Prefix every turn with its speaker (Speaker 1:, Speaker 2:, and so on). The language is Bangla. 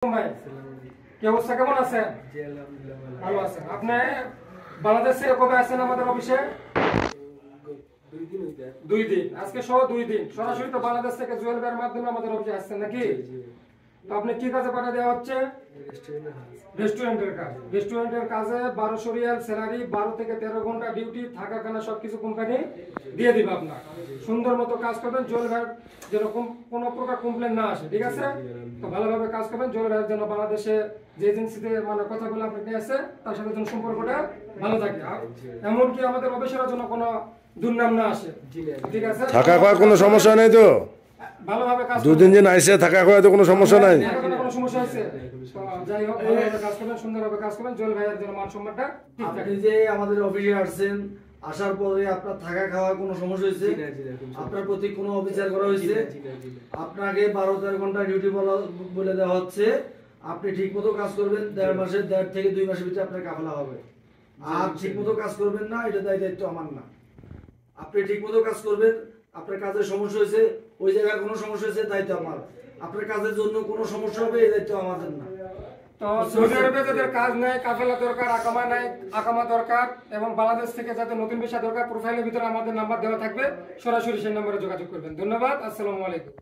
Speaker 1: কি অবস্থা, কেমন আছেন? ভালো আছেন? আপনি বাংলাদেশে কবে আসেন আমাদের অফিসে? 2 দিন। আজকে সহ 2 দিন সরাসরি তো বাংলাদেশ থেকে জুয়েল ভাইয়ের মাধ্যমে আমাদের অফিসে আসছেন নাকি? তো আপনি কি কাজে পাঠা দেওয়া হচ্ছে? রেস্টুরেন্টের কাজে 1200 রিয়াল স্যালারি, 12 থেকে 13 ঘন্টা ডিউটি, থাকা খানা সবকিছু কোম্পানি দিয়ে দিবে। আপনার সুন্দর মতো কাজ করবেন, জুয়েল ভাইয়ের যেরকম কোনো প্রকার কমপ্লেন না আসে, ঠিক আছে? তো ভালোভাবে কাজ করবেন, জুয়েল ভাইয়ের জন্য বাংলাদেশে যে এজেন্সিতে মানে কথাগুলো আপনি পেয়েছে তার সাথে যেন সম্পর্কটা ভালো থাকে, এমনকি আমাদের অফিসের জন্য কোনো দুর্নাম না আসে, ঠিক আছে?
Speaker 2: থাকা খাওয়ার কোনো সমস্যা নেই তো?
Speaker 1: ভালোভাবে কাজ
Speaker 2: 2 দিন আইসে থাকা খাওয়ার তো কোনো সমস্যা নাই?
Speaker 1: কোনো সমস্যা আছে? যাই হোক, ভালোভাবে কাজ করবেন, সুন্দরভাবে কাজ করবেন, জুয়েল ভাইয়ের জন্য মান সম্মানটা ঠিক থাকে।
Speaker 3: আপনি যে আমাদের অফিসে আসছেন, আসার পরে আপনার থাকা খাওয়া কোনো সমস্যা হয়েছে? আপনার প্রতি কোনো অবিচার করা হয়েছে? আপনাকে 12-13 ঘন্টা ডিউটি বলে দেওয়া হচ্ছে, আপনি ঠিক মতো কাজ করবেন, 1.5 থেকে 2 মাসের ভিতরে আপনার কাফালা হবে। আর ঠিক মতো কাজ করবেন না, এটা দায়িত্ব আমার না। আপনি ঠিক মতো কাজ করবেন, আপনার কাজের সমস্যা হয়েছে, ওই জায়গায় কোনো সমস্যা হয়েছে, দায়িত্ব আমার। আপনার কাজের জন্য কোনো সমস্যা হবে, এই দায়িত্ব আমাদের না।
Speaker 1: তো সৌদি আরবে যাদের কাজ নেই, কাফেলা দরকার, আকামা নাই, আকামা দরকার, এবং বাংলাদেশ থেকে যাদের নতুন ভিসা দরকার, প্রোফাইলের ভিতরে আমাদের নাম্বার দেওয়া থাকবে, সরাসরি সেই নম্বরে যোগাযোগ করবেন। ধন্যবাদ, আসসালামু আলাইকুম।